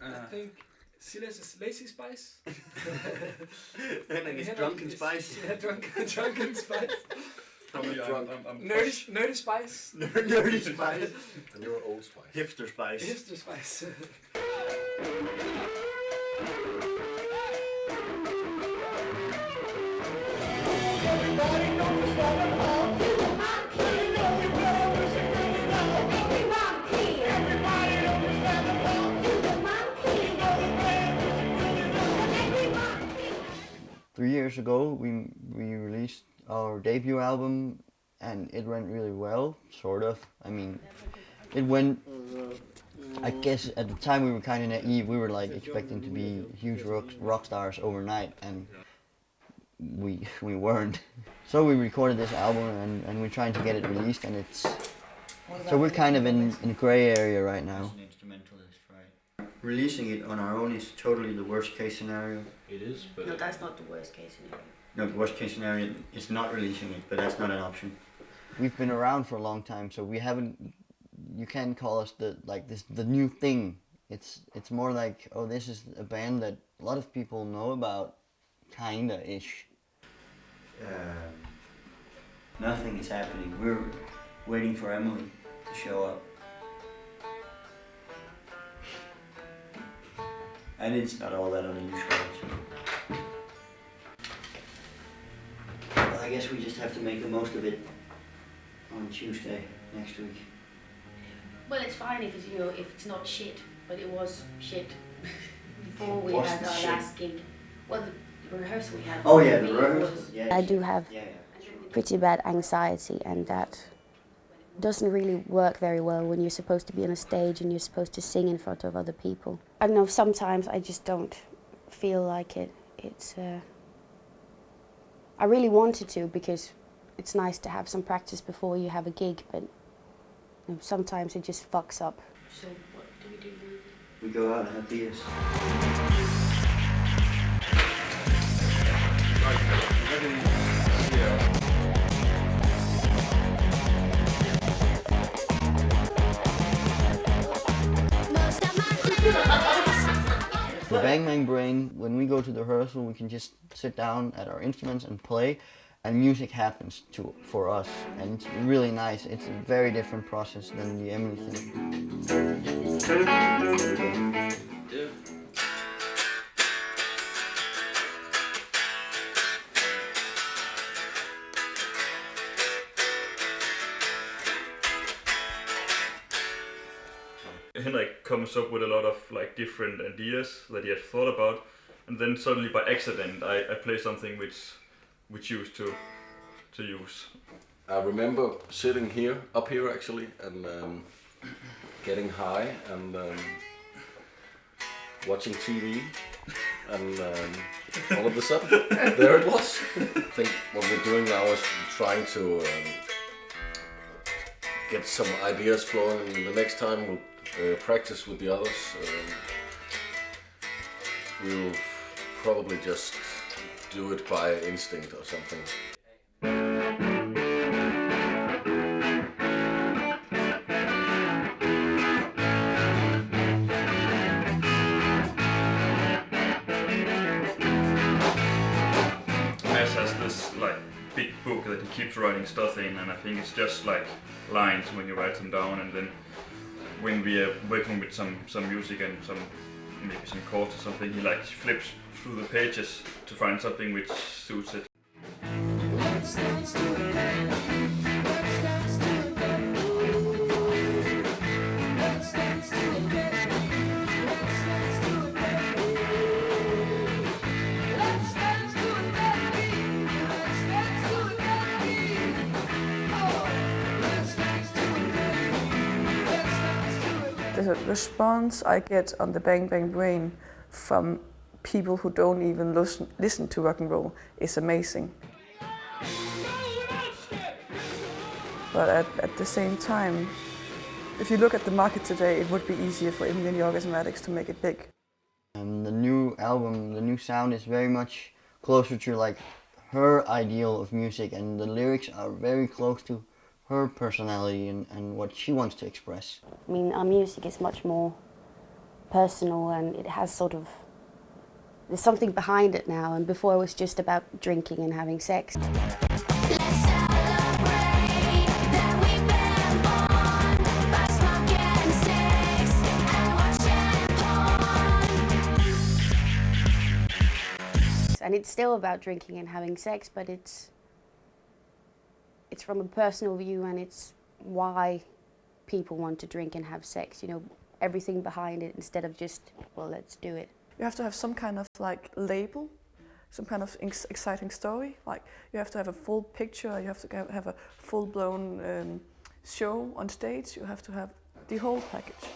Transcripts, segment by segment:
I think Silas is Lazy Spice. Henrik is Drunken Spice. Yeah, drunken Spice. Probably I'm Nerdy Spice. Nerdy Spice. And you're Old Spice. Hipster Spice. Hipster Spice. Years ago we released our debut album and it went really well, sort of. I mean, it went, I guess at the time we were kind of naive. We were like expecting to be huge rock stars overnight, and we weren't. So we recorded this album and we're trying to get it released, and so we're kind of in a gray area right now. As an instrumentalist, right? Releasing it on our own is totally the worst case scenario. It is, but... No, that's not the worst case scenario. No, the worst case scenario is not releasing it, but that's not an option. We've been around for a long time, so we haven't... You can't call us the new thing. It's more like, oh, this is a band that a lot of people know about, kinda-ish. Nothing is happening. We're waiting for Emily to show up. And it's not all that unusual. Well, I guess we just have to make the most of it on Tuesday next week. Well, it's fine if it's not shit, but it was shit before we had our last gig. Well, the rehearsal we had. Oh yeah, the rehearsal. Yeah, I do have pretty bad anxiety, and that doesn't really work very well when you're supposed to be on a stage and you're supposed to sing in front of other people. I don't know, sometimes I just don't feel like it. I really wanted to, because it's nice to have some practice before you have a gig, but sometimes it just fucks up. So what do we do now? We go out and have beers. The Bang Bang Brain, when we go to the rehearsal, we can just sit down at our instruments and play, and music happens for us, and it's really nice. It's a very different process than the Emily thing. Yeah. Henrik comes up with a lot of like different ideas that he had thought about, and then suddenly by accident I play something which used to use. I remember sitting up here actually, and getting high and watching TV, and all of a sudden there it was. I think what we're doing now is trying to get some ideas flowing, and the next time we'll practice with the others. We'll probably just do it by instinct or something. Has this like big book that he keeps writing stuff in, and I think it's just like lines when you write them down, and then when we are working with some music and maybe some chords or something, he like flips through the pages to find something which suits it. the response I get on the Bang Bang Brain from people who don't even listen to rock and roll is amazing. But at the same time, if you look at the market today, it would be easier for even the Orgasm Addicts to make it big. The new album, the new sound is very much closer to like her ideal of music, and the lyrics are very close to her personality and what she wants to express. I mean, our music is much more personal, and it has sort of, there's something behind it now, and before it was just about drinking and having sex. And it's still about drinking and having sex, but it's from a personal view, and it's why people want to drink and have sex, you know, everything behind it instead of just, well, let's do it. You have to have some kind of like label, some kind of exciting story. Like you have to have a full picture, you have to have a full-blown show on stage, you have to have the whole package.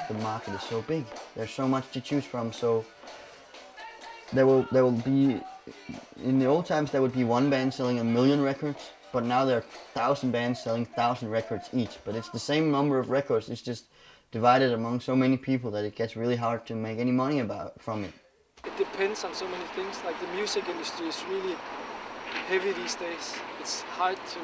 The market is so big. There's so much to choose from. So there will be, in the old times there would be one band selling 1 million records, but now there are 1,000 bands selling 1,000 records each. But it's the same number of records. It's just divided among so many people that it gets really hard to make any money from it. It depends on so many things. Like the music industry is really heavy these days. It's hard to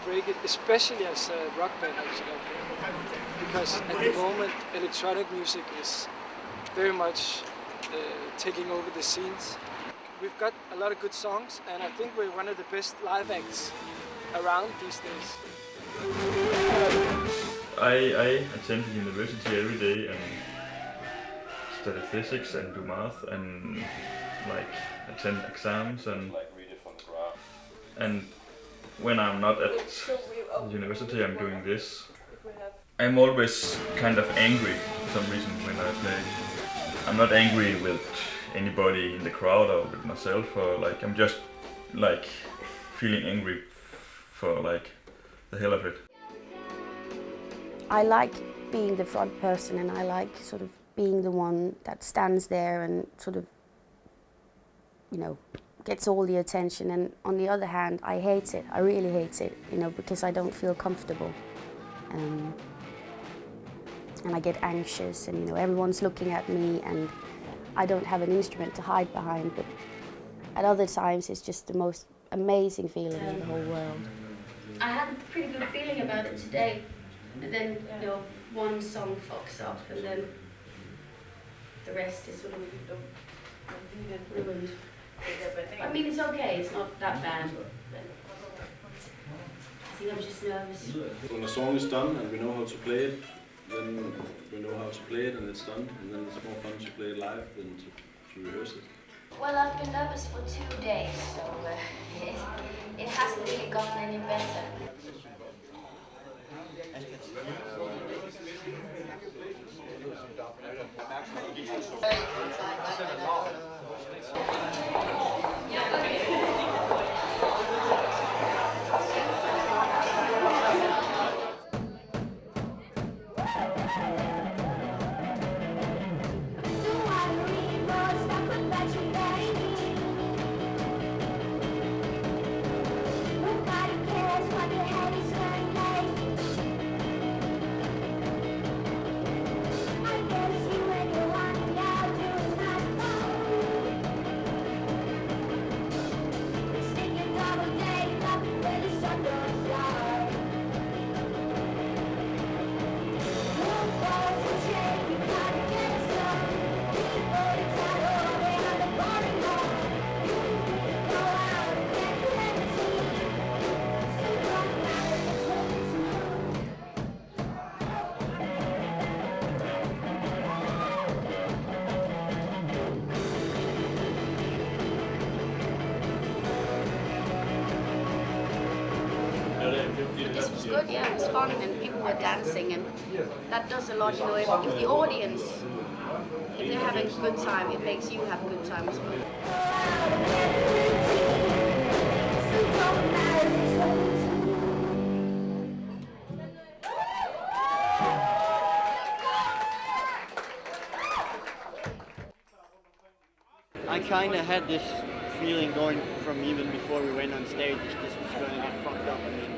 break it, especially as a rock band, actually, I think. Because at the moment, electronic music is very much taking over the scenes. We've got a lot of good songs, and I think we're one of the best live acts around these days. I attend the university every day and study physics and do math and like attend exams and when I'm not at university I'm doing this. I'm always kind of angry for some reason when I play. I'm not angry with anybody in the crowd or with myself, or like I'm just like feeling angry for like the hell of it. I like being the front person, and I like sort of being the one that stands there and sort of, you know, gets all the attention. And on the other hand, I hate it. I really hate it, you know, because I don't feel comfortable. And I get anxious, and you know, everyone's looking at me, and I don't have an instrument to hide behind. But at other times, it's just the most amazing feeling in the whole world. I had a pretty good feeling about it today, and then you know, one song fucks up, and then the rest is sort of ruined. I mean, it's okay. It's not that bad. I think I'm just nervous. When a song is done and we know how to play it, then we know how to play it and it's done, and then it's more fun to play it live than to rehearse it. Well, I've been nervous for 2 days, so it hasn't really gotten any better. This was good, yeah, it was fun, and people were dancing, and that does a lot, you know, if the audience, if they're having a good time, it makes you have a good time as well. I kind of had this feeling going from even before we went on stage, this was going to get fucked up. I mean,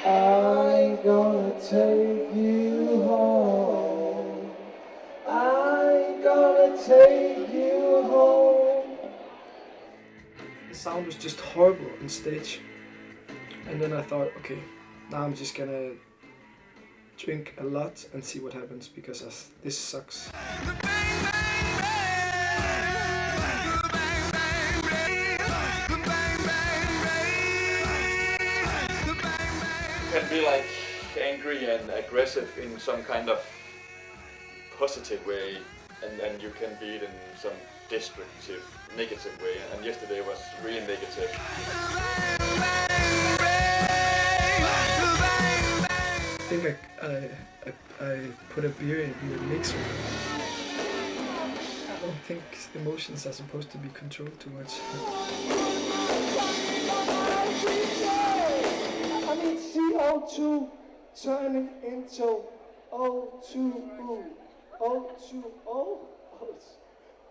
I'm gonna take you home. I'm gonna take you home. The sound was just horrible on stage. And then I thought, okay, now I'm just gonna drink a lot and see what happens because this sucks. Can be like angry and aggressive in some kind of positive way, and you can be it in some destructive, negative way. And yesterday was really negative. I think I put a beer in the mixer. I don't think emotions are supposed to be controlled too much. I need CO2 turning into O2O. O2O?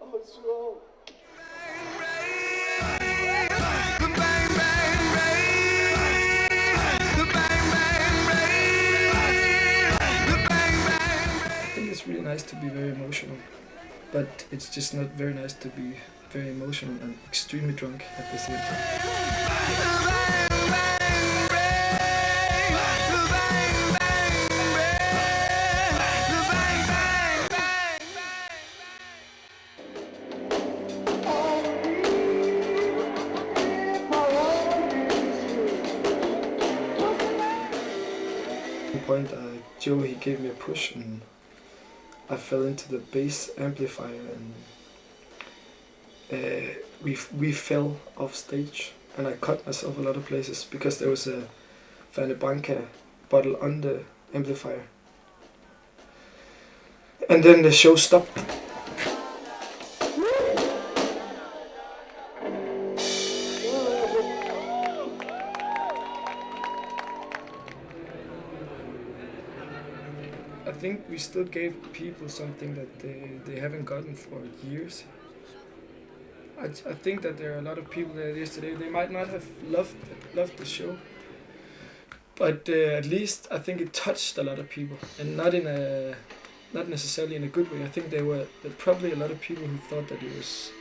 O2O. I think it's really nice to be very emotional, but it's just not very nice to be very emotional and extremely drunk at the same time. At one point, Joe, he gave me a push and I fell into the bass amplifier and we fell off stage and I cut myself a lot of places because there was a Fanny Branca bottle on the amplifier. And then the show stopped. I think we still gave people something that they haven't gotten for years. I think that there are a lot of people there yesterday, they might not have loved the show, but at least I think it touched a lot of people, and not necessarily in a good way. I think there were probably a lot of people who thought that it was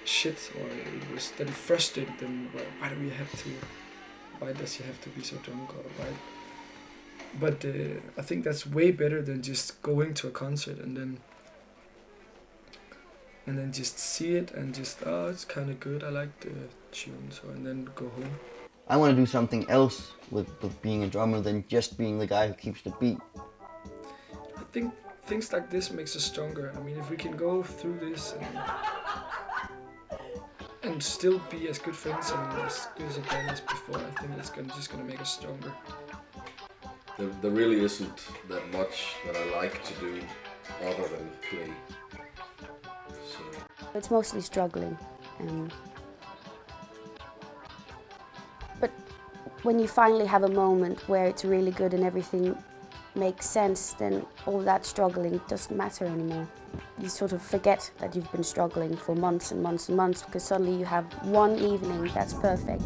shit, or that it frustrated them. Why does he have to be so drunk, or why? But I think that's way better than just going to a concert and then just see it and just, oh, it's kind of good, I like the tune, so, and then go home. I want to do something else with being a drummer than just being the guy who keeps the beat. I think things like this makes us stronger. I mean, if we can go through this and still be as good friends and as good as a band as before, I think it's just gonna make us stronger. There really isn't that much that I like to do other than play. So. It's mostly struggling. But when you finally have a moment where it's really good and everything makes sense, then all that struggling doesn't matter anymore. You sort of forget that you've been struggling for months and months and months because suddenly you have one evening that's perfect.